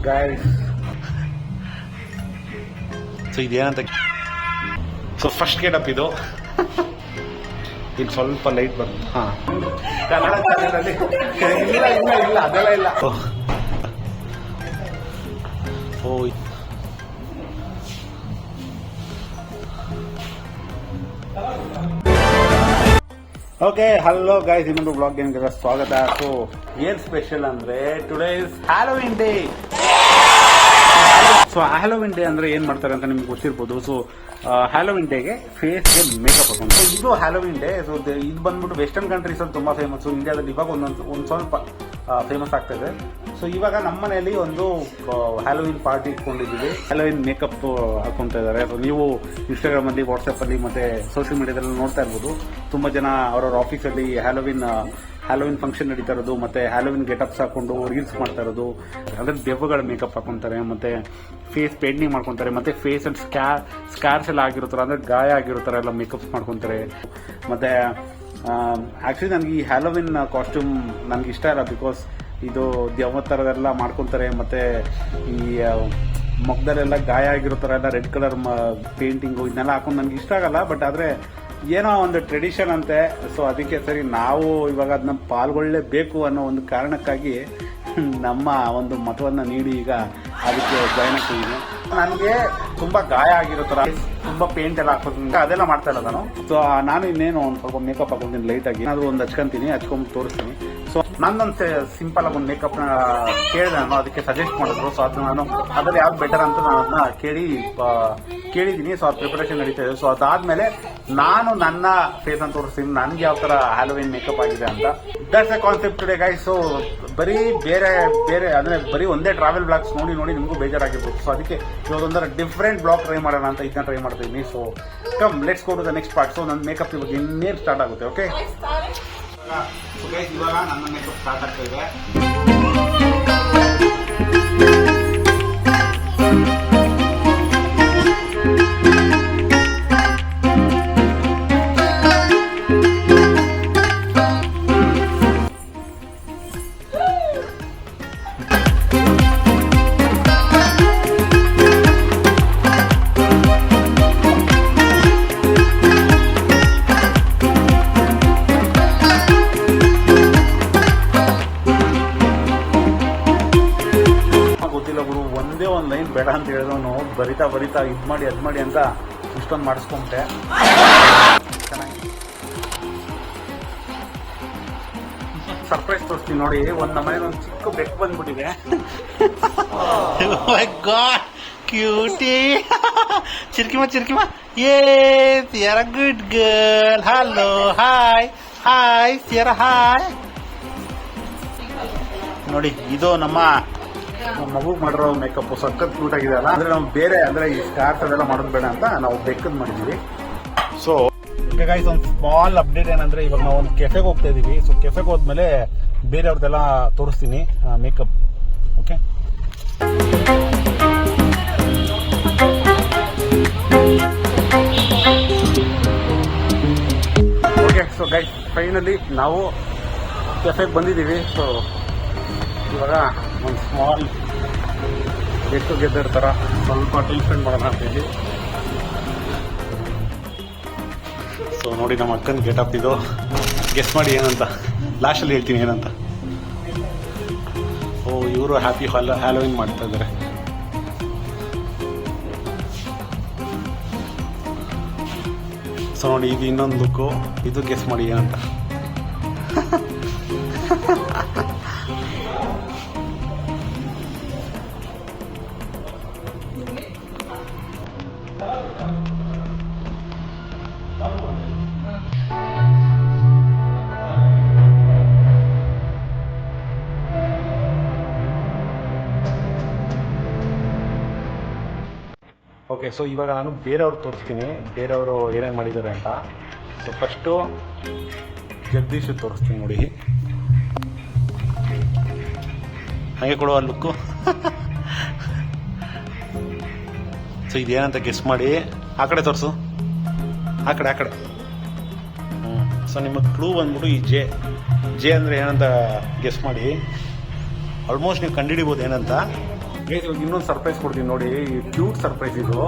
Guys, so ಇದೇನಂತ, so first getup ಇದು. ಇಲ್ಲಿ ಸ್ವಲ್ಪ ಲೈಟ್ ಬಂತು. ಹಾ, ಕನ್ನಡ ಚಾನೆಲಲ್ಲಿ ಇಲ್ಲ ಅದೆಲ್ಲ ಇಲ್ಲ. ಓ, ಓಕೆ, ಹಲೋ ಗೈಸ್, ಇನ್ನೊಂದು ಬ್ಲಾಗ್ ಏನಿಗೆ ಸ್ವಾಗತ. ಸೊ ಏನ್ ಸ್ಪೆಷಲ್ ಅಂದ್ರೆ today is Halloween day. So Halloween day ಅಂದ್ರೆ ಏನ್ ಮಾಡ್ತಾರೆ ಅಂತ ನಿಮ್ಗೆ ಗೊತ್ತಿರ್ಬೋದು. ಸೊ ಹ್ಯಾಲೋವಿನ್ ಡೇಗೆ ಫೇಸ್ಗೆ ಮೇಕಪ್ ಹಾಕೊಂಡು, ಸೊ ಇದು ಹ್ಯಾಲೋವಿನ್ ಡೇ. ಸೊ ಇದು ಬಂದ್ಬಿಟ್ಟು ವೆಸ್ಟರ್ನ್ ಕಂಟ್ರೀಸ್ ಅಲ್ಲಿ ತುಂಬಾ ಫೇಮಸ್. ಇಂಡಿಯಾದಲ್ಲಿ ಇವಾಗ ಒಂದ್ ಸ್ವಲ್ಪ ಫೇಮಸ್ ಆಗ್ತಾ ಇದೆ. ಸೊ ಇವಾಗ ನಮ್ಮ ಮನೆಯಲ್ಲಿ ಒಂದು ಹ್ಯಾಲೋವಿನ್ ಪಾರ್ಟಿ ಇಟ್ಕೊಂಡಿದ್ದೀವಿ. ಹ್ಯಾಲೋವಿನ್ ಮೇಕಪ್ ಹಾಕೊಂತ ಇದ್ದಾರೆ. ಸೊ ನೀವು ಇನ್ಸ್ಟಾಗ್ರಾಮ್ ಅಲ್ಲಿ, ವಾಟ್ಸ್ಆಪ್ ಅಲ್ಲಿ ಮತ್ತೆ ಸೋಷಿಯಲ್ ಮೀಡಿಯಾದಲ್ಲಿ ನೋಡ್ತಾ ಇರ್ಬೋದು. ತುಂಬಾ ಜನ ಅವರವ್ರ ಆಫೀಸಲ್ಲಿ ಹ್ಯಾಲೋವಿನ್ ಫಂಕ್ಷನ್ ನಡೀತಾ ಇರೋದು, ಮತ್ತೆ ಹ್ಯಾಲೋವಿನ್ ಗೆಟಪ್ಸ್ ಹಾಕೊಂಡು ರೀಲ್ಸ್ ಮಾಡ್ತಾ ಇರೋದು. ಅದ್ರ ದೆವ್ವಗಳ ಮೇಕಪ್ ಹಾಕೊಂತಾರೆ, ಮತ್ತೆ ಫೇಸ್ ಪೇಂಟಿಂಗ್ ಮಾಡ್ಕೊಂತಾರೆ, ಮತ್ತೆ ಫೇಸ್ ಅಂಡ್ ಸ್ಕ್ಯಾರ್ಸ್ ಎಲ್ಲ ಆಗಿರ್ತಾರೆ, ಅಂದ್ರೆ ಗಾಯ ಆಗಿರ್ತಾರೆ ಎಲ್ಲ ಮೇಕಪ್ಸ್ ಮಾಡ್ಕೊಂತಾರೆ. ಮತ್ತೆ ಆಕ್ಚುಲಿ ನನಗೆ ಈ ಹ್ಯಾಲೋವಿನ್ ಕಾಸ್ಟ್ಯೂಮ್ ನನಗೆ ಇಷ್ಟ ಇಲ್ಲ. ಬಿಕಾಸ್ ಇದು ದೆವ್ವ ಥರದೆಲ್ಲ ಮಾಡ್ಕೊತಾರೆ, ಮತ್ತೆ ಈ ಮೊಗ್ದಲ್ಲೆಲ್ಲ ಗಾಯ ಆಗಿರೋ ಥರ ಎಲ್ಲ ರೆಡ್ ಕಲರ್ ಪೇಂಟಿಂಗು ಇದನ್ನೆಲ್ಲ ಹಾಕೊಂಡು ನನಗೆ ಇಷ್ಟ ಆಗಲ್ಲ. ಬಟ್ ಆದರೆ ಏನೋ ಒಂದು ಟ್ರೆಡಿಷನ್ ಅಂತೆ. ಸೊ ಅದಕ್ಕೆ ಸರಿ ನಾವು ಇವಾಗ ಅದನ್ನ ಪಾಲ್ಗೊಳ್ಳಲೇಬೇಕು ಅನ್ನೋ ಒಂದು ಕಾರಣಕ್ಕಾಗಿ ನಮ್ಮ ಒಂದು ಮತವನ್ನು ನೀಡಿ ಈಗ ಅದಕ್ಕೆ ಜಾಯ್ನ್ ಆಗ್ತಿದ್ದೀನಿ. ನನಗೆ ತುಂಬಾ ಗಾಯ ಆಗಿರೋ ಥರ ತುಂಬಾ ಪೇಂಟ್ ಎಲ್ಲ ಹಾಕೋದ್ರಿಂದ ಅದೆಲ್ಲ ಮಾಡ್ತಾ ಇಲ್ಲ ನಾನು. ಸೊ ನಾನು ಇನ್ನೇನು ಒಂದು ಸ್ವಲ್ಪ ಮೇಕಪ್ ಹಾಕೊಳ್ತೀನಿ ಲೈಟಾಗಿ, ಏನಾದರೂ ಒಂದು ಹಚ್ಕೊಂಡ್ ತೋರಿಸ್ತೀನಿ. ಸೊ ನನ್ನೊಂದು ಸಿಂಪಲ್ ಆಗಿ ಒಂದು ಮೇಕಪ್ನ ಕೇಳಿದೆ ನಾನು, ಅದಕ್ಕೆ ಸಜೆಸ್ಟ್ ಮಾಡಿದ್ರು. ಸೊ ಅದು ನಾನು ಅದ್ರಲ್ಲಿ ಯಾವ್ದು ಬೆಟರ್ ಅಂತ ನಾನು ಅದನ್ನ ಕೇಳಿದ್ದೀನಿ. ಸೊ ಅದು ಪ್ರಿಪರೇಷನ್ ನಡೀತಾ ಇದೆ. ಸೊ ಅದಾದ್ಮೇಲೆ ನಾನು ನನ್ನ ಫೇಸ್ ಅಂತ ತೋರಿಸ್ತೀನಿ, ನನಗೆ ಯಾವ ತರ ಹ್ಯಾಲೋವಿನ್ ಮೇಕಪ್ ಆಗಿದೆ ಅಂತ. That's A concept today guys. So ಬರೀ ಬೇರೆ ಅಂದ್ರೆ ಬರೀ ಒಂದೇ ಟ್ರಾವೆಲ್ ಬ್ಲಾಗ್ಸ್ ನೋಡಿ ನಿಮಗೂ ಬೇಜಾರಾಗಿರ್ಬೋದು. ಸೊ ಅದಕ್ಕೆ ಇವಾಗ ಒಂಥರ ಡಿಫ್ರೆಂಟ್ ಬ್ಲಾಗ್ ಟ್ರೈ ಮಾಡೋಣ ಅಂತ ಇದನ್ನ ಟ್ರೈ ಮಾಡ್ತಾ ಇದ್ದೀನಿ. So come let's go to the next part. So ನನ್ನ ಮೇಕಪ್ ಇವಾಗ ಇನ್ನೇನು ಸ್ಟಾರ್ಟ್ ಆಗುತ್ತೆ. ಓಕೆ, ಸೊ ಗೈಸ್ ಇವಾಗ ನನ್ನ ಮೇಕಪ್ ಸ್ಟಾರ್ಟ್ ಆಗ್ತಾ ಇದೆ. ಒಂದೇ ಒಂದು ಲೈನ್ ಬೇಡ ಅಂತ ಹೇಳಿದವನು ಬರಿತಾ ಇದ್ ಮಾಡಿ ಅಂತ ಇಷ್ಟೊಂದು ಮಾಡಿಸ್ಕೊಂಡೆ. ಸರ್ಪ್ರೈಸ್ ತೋರಿಸ್ತೀನಿ ನೋಡಿ. ನಮ್ಮ ಮನೇಲಿ ಒಂದು ಚಿಕ್ಕ ಬೆಕ್ಕು ಬಂದ್ಬಿಟ್ಟಿದೆ. ಕ್ಯೂಟಿ ಚಿರ್ಕಿಮ yes you are a good girl. Hello, hi ಸಿಯರ, ಹಾಯ್. ನೋಡಿ, ಇದು ನಮ್ಮ ಮಗು ಮಾಡಿರೋ ಮೇಕಪ್ ಸಖತ್ ಕ್ಯೂಟ್ ಆಗಿದೆ ಅಲ್ಲ. ಅಂದ್ರೆ ನಾವು ಬೇರೆ ಅಂದ್ರೆ ಈ ಸ್ಕಾರ್ಫ್ ಅದೆಲ್ಲ ಮಾಡೋದು ಬೇಡ ಅಂತ ನಾವು ಬೆಕ್ಕದ್ ಮಾಡಿದೀವಿ. ಸೊ ಗೈಸ್, ಒಂದು ಸ್ಮಾಲ್ ಅಪ್ಡೇಟ್ ಏನಂದ್ರೆ ಇವಾಗ ನಾವು ಒಂದು ಕೆಫೆಗೆ ಹೋಗ್ತಾ ಇದೀವಿ. ಸೊ ಕೆಫೆಗೆ ಹೋದ್ಮೇಲೆ ಬೇರೆಯವ್ರದ್ದೆಲ್ಲ ತೋರಿಸ್ತೀನಿ makeup. Okay, so guys finally ನಾವು ಕೆಫೆಗೆ ಬಂದಿದ್ದೀವಿ. ಸೊ ಇವಾಗ ಒಂದು ಸ್ಮಾಲ್ ಗೆಟ್ ಟುಗೆದರ್ ಥರ ಸ್ವಲ್ಪ ಟೈಮ್ ಸ್ಪೆಂಡ್ ಮಾಡೋಣ ಅಂತೇಳಿ. ಸೊ ನೋಡಿ, ನಮ್ಮ ಅಕ್ಕನ ಗೆಟಪ್ ಇದು. ಗೆಸ್ ಮಾಡಿ ಏನಂತ, ಲಾಸ್ಟಲ್ಲಿ ಹೇಳ್ತೀನಿ ಏನಂತ. ಓ, ಇವರು ಹ್ಯಾಪಿ ಹ್ಯಾಲೋವಿನ್ ಮಾಡ್ತಾ ಇದ್ದಾರೆ. ಸೊ ನೋಡಿ, ಇದು ಇನ್ನೊಂದು ಲುಕ್ಕು. ಇದು ಗೆಸ್ ಮಾಡಿ ಏನಂತ. ಓಕೆ, ಸೊ ಇವಾಗ ನಾನು ಬೇರೆಯವ್ರು ತೋರಿಸ್ತೀನಿ, ಬೇರೆಯವರು ಏನೇನು ಮಾಡಿದ್ದಾರೆ ಅಂತ. ಸೊ ಫಸ್ಟು ಜಗದೀಶ್ ತೋರಿಸ್ತೀನಿ ನೋಡಿ. ಹಾಗೆ ಕೊಡುವ ಲುಕ್ಕು. ಸೊ ಇದೇನಂತ ಗೆಸ್ ಮಾಡಿ. ಆ ಕಡೆ ತೋರಿಸು, ಆ ಕಡೆ. ಸೊ ನಿಮ್ಮ ಕ್ಲೂ ಬಂದ್ಬಿಟ್ಟು ಈ ಜೆ ಅಂದರೆ ಏನಂತ ಗೆಸ್ ಮಾಡಿ. ಆಲ್ಮೋಸ್ಟ್ ನೀವು ಕಂಡುಹಿಡಿಬೋದು ಏನಂತ. ಗೈಸ್ ಇವಾಗ ಇನ್ನೊಂದು ಸರ್ಪ್ರೈಸ್ ಕೊಡ್ತೀನಿ ನೋಡಿ, ಕ್ಯೂಟ್ ಸರ್ಪ್ರೈಸ್ ಇದು.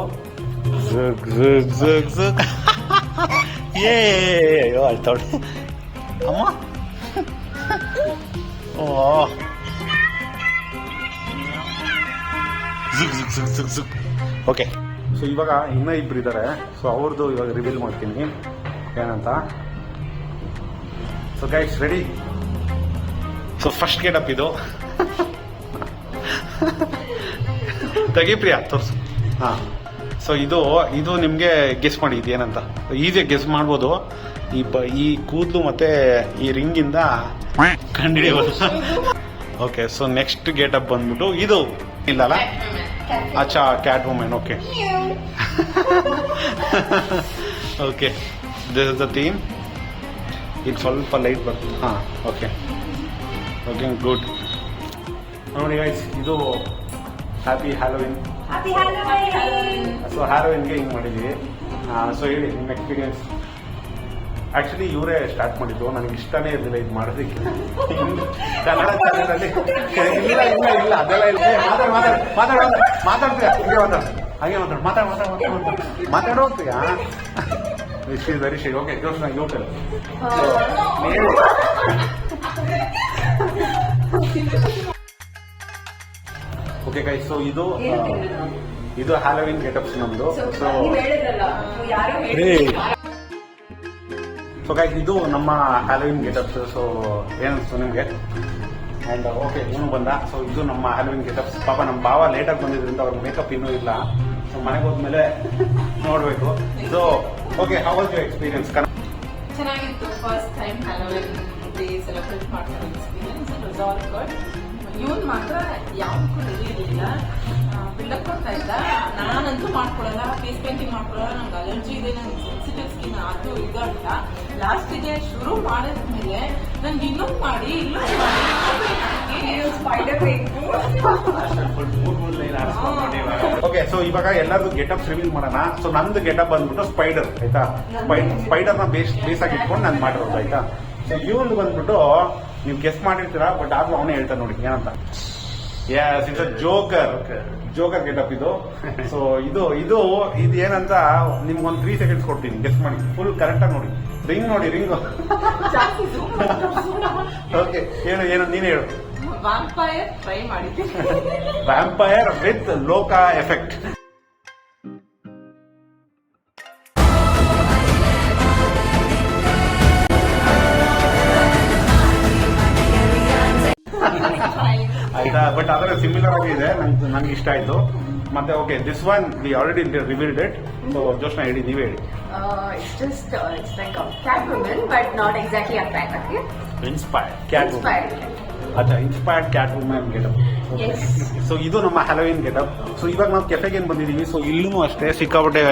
ಅಯ್ಯೋ ಆಯ್ತಾವಳಿ ಅಮ್ಮ. ಓ ಓಕೆ, ಸೊ ಇವಾಗ ಇನ್ನೂ ಇಬ್ರು ಇದ್ದಾರೆ. ಸೊ ಅವ್ರದ್ದು ಇವಾಗ ರಿವೀಲ್ ಮಾಡ್ತೀನಿ ಏನಂತ. So guys ready? So first getup ಇದು. ತೆಗಿ ಪ್ರಿಯಾ ತೋರಿಸು. ಹಾಂ, ಸೊ ಇದು ನಿಮಗೆ ಗೆಸ್ ಮಾಡಿ ಇದು ಏನಂತ. ಈಸಿಯಾಗಿ ಗೆಸ್ ಮಾಡ್ಬೋದು. ಈ ಕೂದಲು ಮತ್ತೆ ಈ ರಿಂಗಿಂದ ಕಂಡುಹಿಡಿಯಬಹುದು. ಓಕೆ, ಸೊ ನೆಕ್ಸ್ಟ್ ಗೆಟಪ್ ಬಂದ್ಬಿಟ್ಟು ಇದು ಇಲ್ಲಲ್ಲ, ಅಚ್ಚಾ cat women. Okay okay, this is the theme. ಇದು ಸ್ವಲ್ಪ ಲೈಟ್ ಬರ್ತದೆ. ಹಾಂ, ಓಕೆ ಓಕೆ, ಗುಡ್. ನೋಡಿ ಗೈಸ್, ಇದು ಹ್ಯಾಪಿ ಹ್ಯಾಲೋವಿನ್. ಸೊ ಹ್ಯಾಲೋವಿನ್ಗೆ ಹಿಂಗೆ ಮಾಡಿದ್ದೀವಿ. ಸೊ ಹೇಳಿ ನಿಮ್ಮ ಎಕ್ಸ್ಪೀರಿಯನ್ಸ್. ಆಕ್ಚುಲಿ ಇವರೇ ಸ್ಟಾರ್ಟ್ ಮಾಡಿದ್ದು, ನನಗೆ ಇಷ್ಟನೇ ಇರಲಿಲ್ಲ ಇದು ಮಾಡೋದಕ್ಕೆ. ಕನ್ನಡ ಚಾನಲಲ್ಲಿ ಇಲ್ಲ ಇಲ್ಲ ಇಲ್ಲ ಅದೆಲ್ಲ ಇಲ್ಲ. ಮಾತಾಡ್ತೀಯಾ ಹಾಗೆ ಮಾತಾಡೋಗ್ತೀಯಾ? She is very shy. Okay, Joshna you tell. Okay guys, so ಇದು ಹ್ಯಾಲೋವಿನ್ ಗೆಟಪ್ಸ್ ನಮ್ದು. ಸೊ ಗೈಸ್ ಇದು ನಮ್ಮ ಹ್ಯಾಲೋವಿನ್ ಗೆಟಪ್ಸ್. ಸೊ ಏನಿಸ್ತು ನಿಮಗೆ? ಆ್ಯಂಡ್ ಓಕೆ, ಇವನು ಬಂದ. ಸೊ ಇದು ನಮ್ಮ ಹ್ಯಾಲೋವಿನ್ ಗೆಟಪ್ಸ್. ಪಾಪ ನಮ್ಮ ಭಾವ ಲೇಟಾಗಿ ಬಂದಿದ್ರಿಂದ ಅವ್ರಿಗೆ ಮೇಕಪ್ ಇನ್ನೂ ಇಲ್ಲ. ಸೊ ಮನೆಗೆ ಹೋದ್ಮೇಲೆ ನೋಡಬೇಕು. So okay, how was your experience? ಚೆನ್ನಾಗಿತ್ತು. First time Halloween day celebrate ಮಾಡ್ತಾರೆ experience. It was all good. ಇವನ್ ಮಾತ್ರ ಯಾವಕ್ಕೂ ರೆಡಿ ಇರಲಿಲ್ಲ, ಬಿಲ್ಡಪ್ ಕೊಡ್ತಾ ಇದ್ದ. ನಾನಂತೂ ಮಾಡ್ಕೊಳಲ್ಲ, ಫೇಸ್ ಪೇಂಟಿಂಗ್ ಮಾಡ್ಕೊಳಲ್ಲ, ನಂಗೆ ಅಲರ್ಜಿ ಇದೆ, ನಂಗೆ ಸೆನ್ಸಿಟಿವ್ ಸ್ಕಿನ್ ಅದು ಇದು ಅಂತ. ಲಾಸ್ಟಿಗೆ ಶುರು ಮಾಡಿದ್ಮೇಲೆ ನನ್ಗೆ ಇನ್ನೊಂದು ಮಾಡಿ ಓಕೆ, ಸೊ ಇವಾಗ ಎಲ್ಲರದು ಗೆಟಪ್ಸ್ ರಿವೀಲ್ ಮಾಡೋಣ. ಸೊ ನಂದು ಗೆಟಪ್ ಬಂದ್ಬಿಟ್ಟು ಸ್ಪೈಡರ್, ಆಯ್ತಾ? ಸ್ಪೈಡರ್ನ ಬೇಸ್ ಆಗಿ ಇಟ್ಕೊಂಡು ನಾನು ಮಾಡಿರೋದು, ಆಯ್ತಾ? ಸೊ ಇವನು ಬಂದ್ಬಿಟ್ಟು ನೀವು ಗೆಸ್ ಮಾಡಿರ್ತೀರಾ, ಬಟ್ ಆದ್ರೂ ಅವನೇ ಹೇಳ್ತಾನೆ ನೋಡಿ ಏನಂತ. Yes, it's a joker getup ಇದು. ಸೊ ಇದು ಏನಂತ ನಿಮ್ಗೊಂದು 3 seconds ಕೊಡ್ತೀನಿ, ಗೆಸ್ ಮಾಡಿ. ಫುಲ್ ಕರೆಕ್ಟಾಗಿ ನೋಡಿ. ರಿಂಗ್ ನೋಡಿ, ರಿಂಗ್. ಓಕೆ, ಏನು ನೀನೇ ಹೇಳು. ವ್ಯಾಂಪೈರ್ ಟ್ರೈ ಮಾಡಿದ್ದೆ. Vampire with Lokah effect. ಆಯ್ತಾ? ಬಟ್ ಅದರ ಸಿಮಿಲರ್ ಆಗಿ ಇದೆ, ನಂಗೆ ಇಷ್ಟ ಆಯ್ತು. ಮತ್ತೆ okay, this one we already revealed it. So Joshna ಹೇಳಿ, ನೀವೇ ಹೇಳಿ. It's like a cat woman, but not exactly a cat. Okay. Inspired cat women. ಅಚ್ಚಾ, inspired cat women getup. So ಇದು ನಮ್ಮ ಹ್ಯಾಲೋವಿನ್ ಗೆಟಪ್. ಸೊ ಇವಾಗ ನಾವು ಕೆಫೆಗೆ ಏನು ಬಂದಿದ್ದೀವಿ. ಸೊ ಇಲ್ಲೂ ಅಷ್ಟೇ ಸಿಕ್ಕಾಪಟ್ಟೆ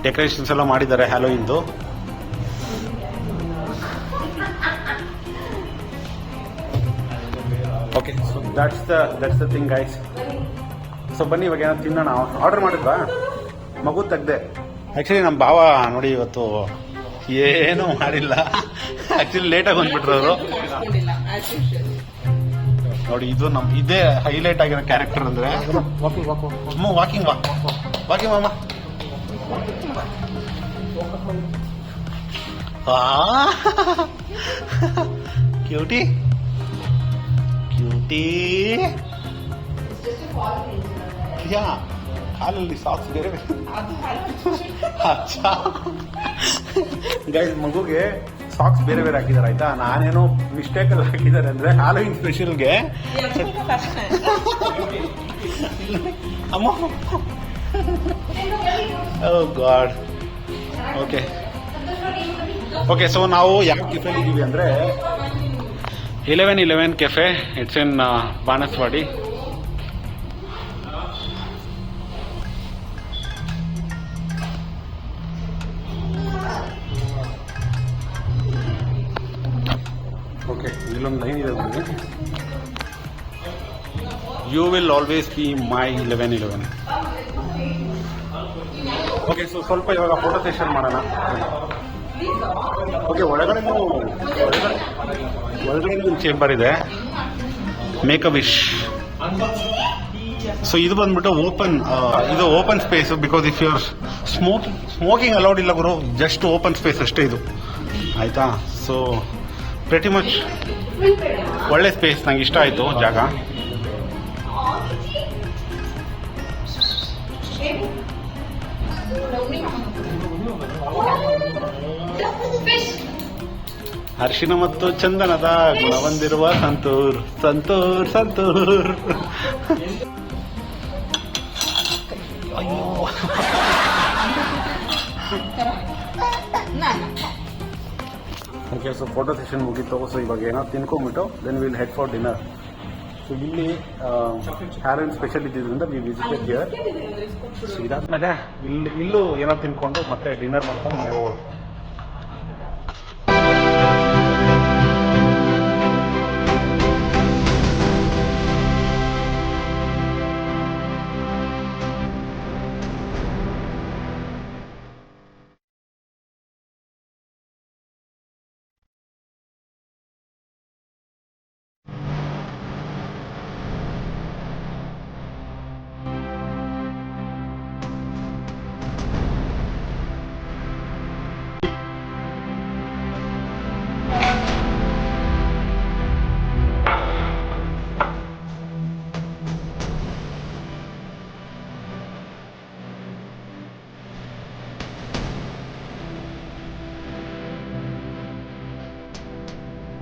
ಡೆಕೋರೇಷನ್ಸ್ ಎಲ್ಲ ಮಾಡಿದ್ದಾರೆ ಹ್ಯಾಲೋವಿನ್ದು. Okay, so that's the thing guys. So ಬನ್ನಿ ಇವಾಗ ಏನಾದ್ರು ತಿನ್ನೋಣ. ಆರ್ಡರ್ ಮಾಡಿದ್ವಾ? ಮಗು ತೆಗ್ದೆ. ಆ್ಯಕ್ಚುಲಿ ನಮ್ಮ ಭಾವ ನೋಡಿ ಇವತ್ತು ಏನೂ ಮಾಡಿಲ್ಲ. ಆ್ಯಕ್ಚುಲಿ ಲೇಟಾಗಿ ಬಂದ್ಬಿಟ್ರು ಅವರು ನೋಡಿ. ಇದು ಇದೇ ಹೈಲೈಟ್ ಆಗಿರೋ ಕ್ಯಾರೆಕ್ಟರ್ ಅಂದರೆ ವಾಕಿಂಗ್ ಮಾಮ. ಕ್ಯೂಟಿ ಯಾ, ಕಾಲಲ್ಲಿ ಸಾಕ್ಸ್ ಬೇರೆ ಗೈಸ್, ಮಗುಗೆ ಸಾಕ್ಸ್ ಬೇರೆ ಹಾಕಿದ್ದಾರೆ, ಆಯ್ತಾ? ನಾನೇನೋ ಮಿಸ್ಟೇಕ್ ಅಲ್ಲಿ ಹಾಕಿದ್ದಾರೆ ಅಂದ್ರೆ ಹ್ಯಾಲೋವಿನ್ ಸ್ಪೆಷಲ್ಗೆ. ಅಮ್ಮ, ಓ ಗಾಡ್. ಓಕೆ, ಸೊ ನಾವು ಯಾವ ಕೆಫೆಲಿ ಇದ್ದೀವಿ ಅಂದ್ರೆ 1111 cafe. It's in Banaswadi. Okay, ಇಲ್ಲೊಂದು ಲೈನ್ ಇದೆ ನೋಡಿ. You will always be my 1111. Okay, so ಸ್ವಲ್ಪ ಇವಾಗ ಫೋಟೋ ಸೆಷನ್ ಮಾಡೋಣ. ಓಕೆ, ಒಳಗಡೆ ಒಂದು ಚೇಂಬರ್ ಇದೆ. Make a wish. ಸೊ ಇದು ಬಂದ್ಬಿಟ್ಟು ಇದು open space because if your smoking allowed ಇಲ್ಲ ಗುರು, ಜಸ್ಟ್ ಓಪನ್ ಸ್ಪೇಸ್ ಅಷ್ಟೇ ಇದು, ಆಯ್ತಾ. ಸೊ ಪ್ರೆಟಿ ಮಚ್ ಒಳ್ಳೆ ಸ್ಪೇಸ್, ನಂಗೆ ಇಷ್ಟ ಆಯಿತು ಜಾಗ. ಅರಿಶಿನ ಮತ್ತು ಚಂದನದ ಗುಣ ಹೊಂದಿರುವ ಸಂತೂರ್ ಸಂತೂರ್ ಸಂತೂರ್. ಅಯ್ಯೋ, ಓಕೆ. ಸೊ ಫೋಟೋ ಸೆಷನ್ ಮುಗೀತು. ಸೊ ಇವಾಗ ಏನೋ ತಿನ್ಕೊಂಡ್ಬಿಟ್ಟು then will head for dinner. So ಇಲ್ಲಿ ಹ್ಯಾರನ್ ಸ್ಪೆಷಲ್ ಇದ್ದಿದ್ದರಿಂದ ವಿ ವಿಸಿಟೆಡ್ ಹಿಯರ್. ಸೊ ಇದಾದ್ಮೇಲೆ ಇಲ್ಲೂ ಏನೋ ತಿನ್ಕೊಂಡು ಮತ್ತೆ ಡಿನ್ನರ್ ಮಾಡ್ಕೊಂಡು ಮನೆಗೆ ಹೋಗೋದು.